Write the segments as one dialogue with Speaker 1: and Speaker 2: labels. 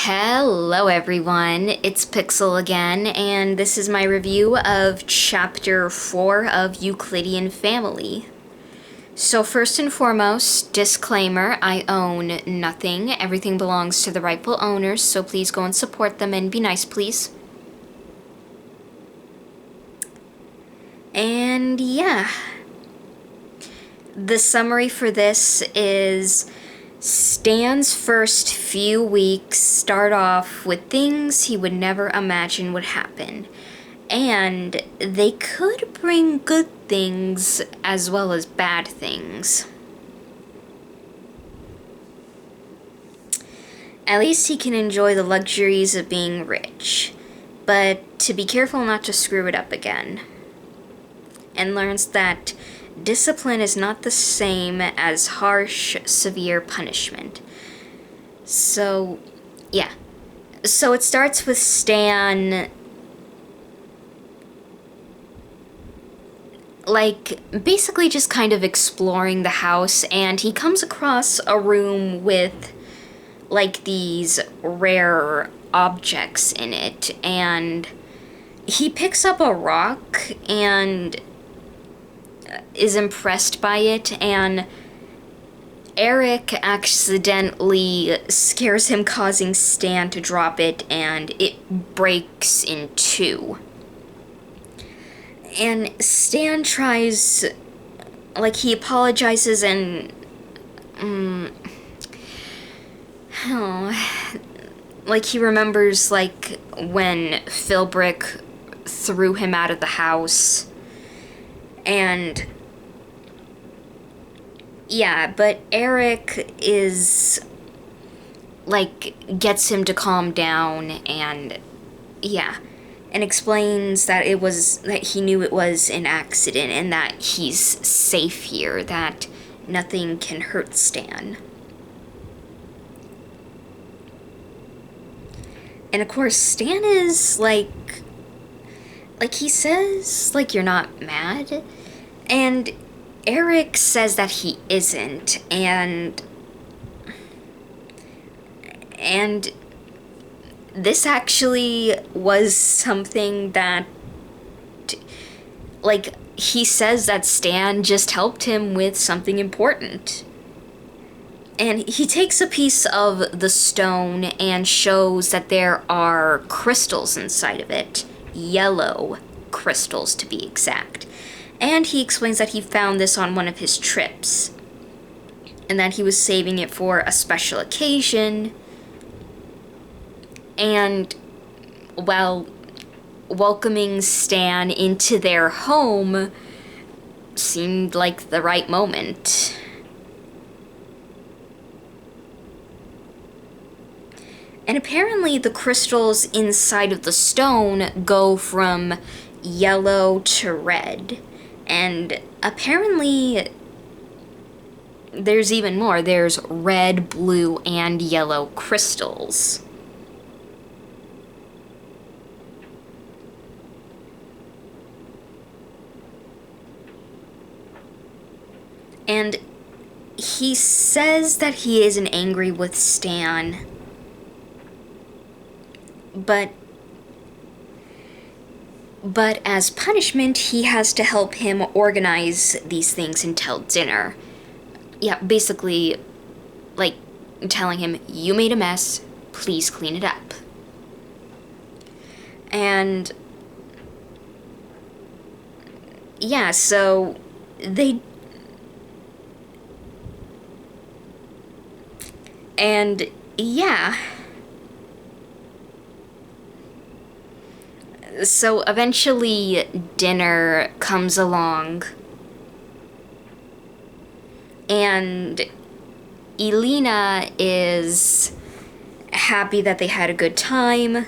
Speaker 1: Hello everyone, it's Pixel again, and this is my review of Chapter 4 of Euclidean Family. So first and foremost, disclaimer, I own nothing. Everything belongs to the rightful owners, so please go and support them and be nice, please. And yeah, the summary for this is Stan's first few weeks start off with things he would never imagine would happen. And they could bring good things as well as bad things. At least he can enjoy the luxuries of being rich, but to be careful not to screw it up again. And learns that discipline is not the same as harsh, severe punishment. So, yeah. So it starts with Stan, basically just kind of exploring the house, and he comes across a room with, these rare objects in it, and he picks up a rock and is impressed by it, and Eric accidentally scares him, causing Stan to drop it, and it breaks in two. And Stan tries, he apologizes and, he remembers, when Philbrick threw him out of the house. And yeah, but Eric is, gets him to calm down, and yeah, and explains that he knew it was an accident and that he's safe here, that nothing can hurt Stan. And of course, Stan is he says, you're not mad? And Eric says that he isn't, and this actually was something that, he says that Stan just helped him with something important. And he takes a piece of the stone and shows that there are crystals inside of it. Yellow crystals, to be exact. And he explains that he found this on one of his trips, and that he was saving it for a special occasion. And, well, welcoming Stan into their home seemed like the right moment. And apparently the crystals inside of the stone go from yellow to red. And apparently there's even more. There's red, blue, and yellow crystals. And he says that he isn't angry with Stan, but as punishment, he has to help him organize these things until dinner. Yeah, basically, telling him, you made a mess, please clean it up. And yeah, so they... And yeah... So eventually dinner comes along, and Elena is happy that they had a good time.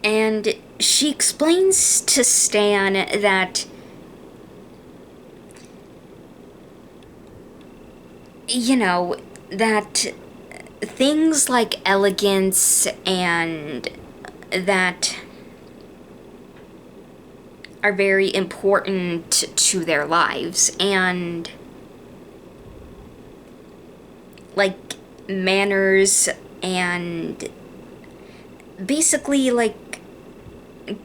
Speaker 1: And she explains to Stan that that things like elegance and that are very important to their lives, and like manners and basically like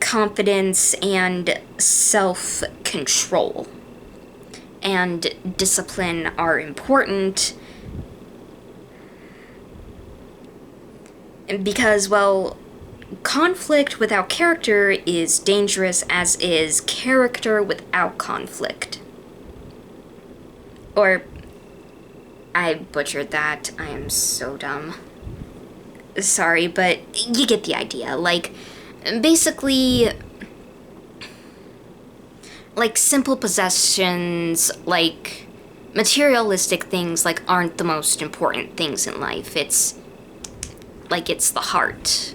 Speaker 1: confidence and self-control and discipline are important because, well, conflict without character is dangerous, as is character without conflict. Or, I butchered that. I am so dumb. Sorry, but you get the idea. Like, basically, like, simple possessions, like, materialistic things, like, aren't the most important things in life. It's the heart.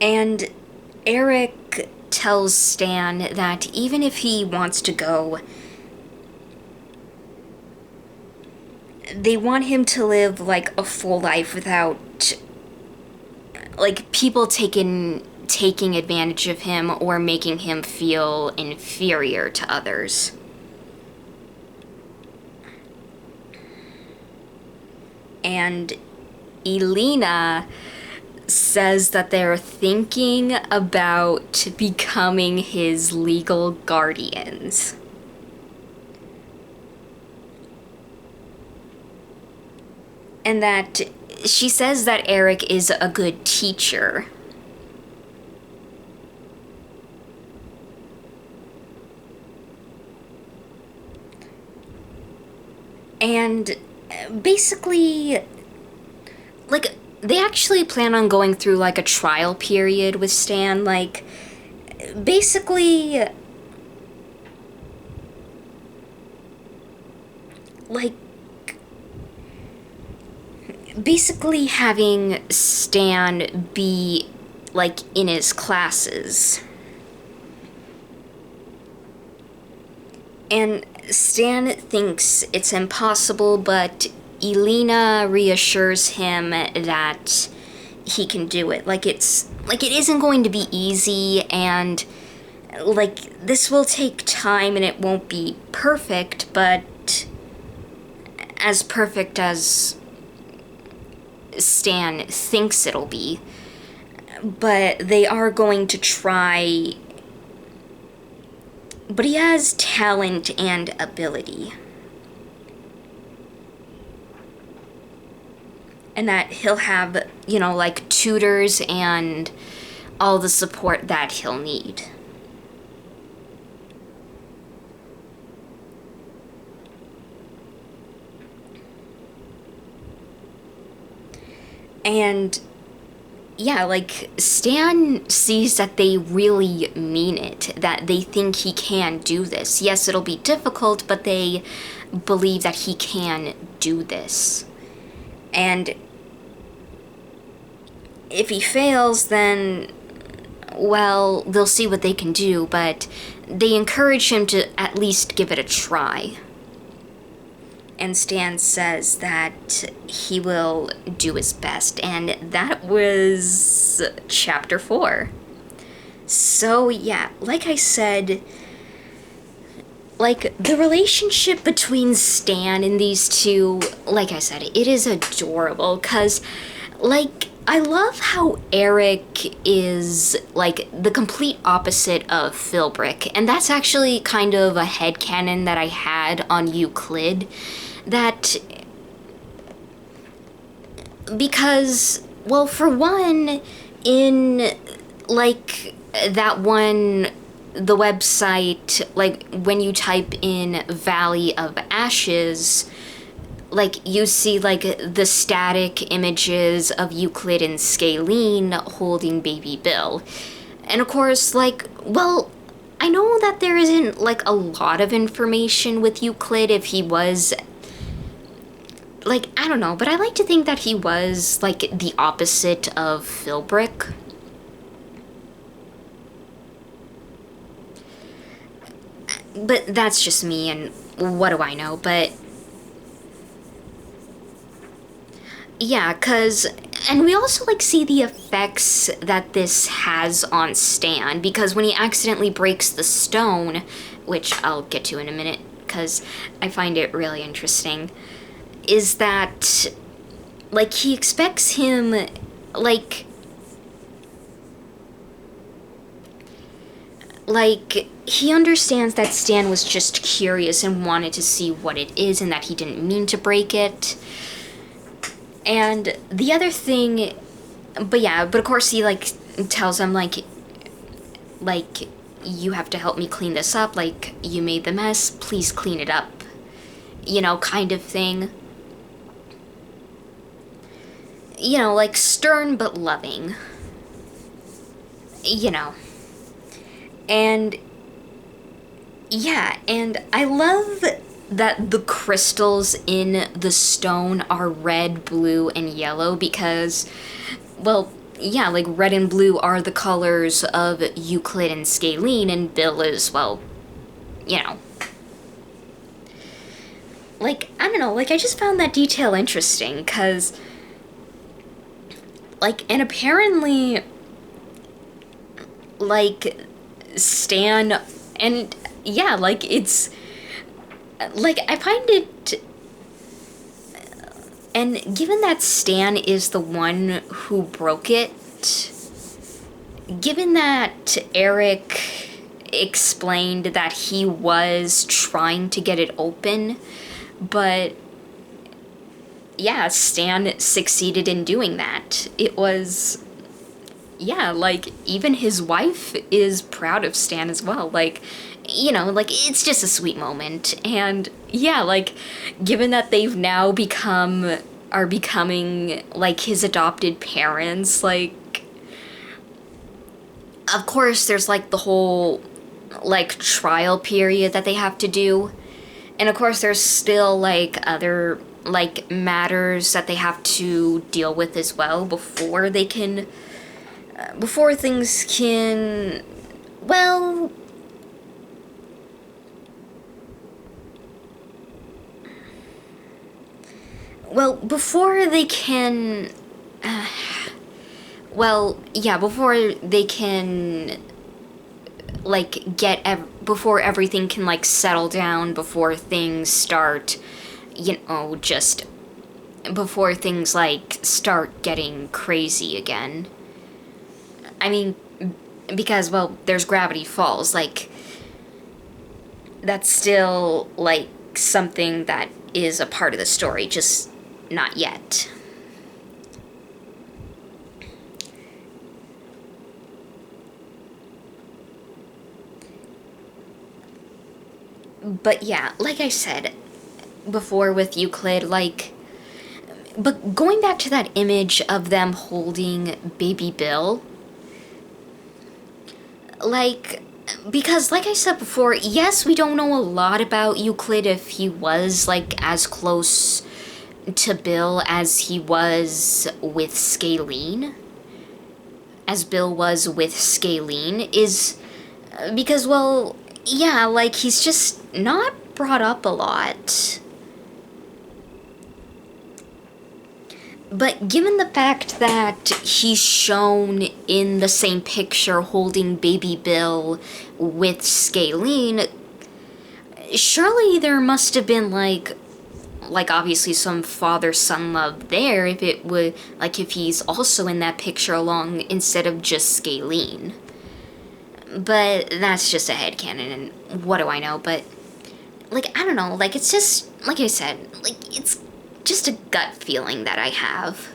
Speaker 1: And Eric tells Stan that even if he wants to go, they want him to live like a full life without like people taking advantage of him or making him feel inferior to others. And Elena says that they're thinking about becoming his legal guardians. And that she says that Eric is a good teacher. And basically, like, they actually plan on going through, like, a trial period with Stan. Like, basically, having Stan be, like, in his classes. And Stan thinks it's impossible, but Elena reassures him that he can do it. Like, it isn't going to be easy, and, like, this will take time and it won't be perfect, but as perfect as Stan thinks it'll be. But they are going to try. But he has talent and ability. And that he'll have, you know, like, tutors and all the support that he'll need. And yeah, like, Stan sees that they really mean it, that they think he can do this. Yes, it'll be difficult, but they believe that he can do this. And if he fails, then, well, they'll see what they can do, but they encourage him to at least give it a try. And Stan says that he will do his best, and that was chapter 4. So yeah, like I said, like, the relationship between Stan and these two, like I said, it is adorable, because, like, I love how Eric is, like, the complete opposite of Philbrick, and that's actually kind of a headcanon that I had on Euclid, that, because, well, for one, in, like, that one, the website, like, when you type in Valley of Ashes, like, you see, like, the static images of Euclid and Scalene holding baby Bill. And of course, like, well, I know that there isn't, like, a lot of information with Euclid if he was, like, I don't know, but I like to think that he was, like, the opposite of Philbrick. But that's just me, and what do I know, but Yeah, and we also, like, see the effects that this has on Stan, because when he accidentally breaks the stone, which I'll get to in a minute, because I find it really interesting, is that, like, he expects him, like, he understands that Stan was just curious and wanted to see what it is and that he didn't mean to break it. And the other thing, but of course he, like, tells him, like, you have to help me clean this up, like, you made the mess, please clean it up, you know, kind of thing. You know, like, stern but loving. You know. And, yeah, and I love that the crystals in the stone are red, blue, and yellow because, well, yeah, like, red and blue are the colors of Euclid and Scalene, and Bill is, well, you know. Like, I don't know, like, I just found that detail interesting, because, like, and apparently, like, Stan, and yeah, like, it's, like, I find it, and given that Stan is the one who broke it, given that Eric explained that he was trying to get it open, but yeah, Stan succeeded in doing that. It was, yeah, like, even his wife is proud of Stan as well. Like, you know, like, it's just a sweet moment. And, yeah, like, given that they've now are becoming, like, his adopted parents, like, of course, there's, like, the whole, like, trial period that they have to do. And, of course, there's still, like, other, like, matters that they have to deal with as well before they can... before things can, well, before they can, before they can, like, before everything can, like, settle down, before things start, you know, just, before things, like, start getting crazy again. I mean, because, well, there's Gravity Falls, like, that's still, like, something that is a part of the story, just not yet. But yeah, like I said before with Euclid, like, but going back to that image of them holding baby Bill, like, because, like I said before, yes, we don't know a lot about Euclid if he was, like, as close to Bill as he was with Scalene, as Bill was with Scalene, is because, well, yeah, like, he's just not brought up a lot. But given the fact that he's shown in the same picture holding baby Bill with Scalene, surely there must have been, like, obviously some father-son love there if it would, like, if he's also in that picture along instead of just Scalene. But that's just a headcanon, and what do I know? But, like, I don't know, like, it's just, like I said, like, it's just a gut feeling that I have.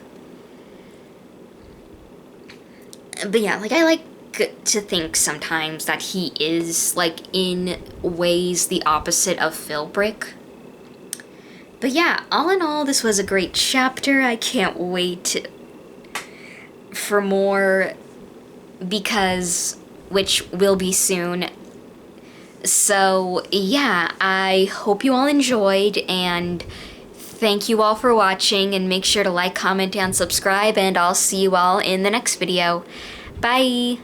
Speaker 1: But yeah, like, I like to think sometimes that he is, like, in ways the opposite of Philbrick. But yeah, all in all, this was a great chapter. I can't wait for more, because, which will be soon. So yeah, I hope you all enjoyed, and thank you all for watching, and make sure to like, comment, and subscribe, and I'll see you all in the next video. Bye!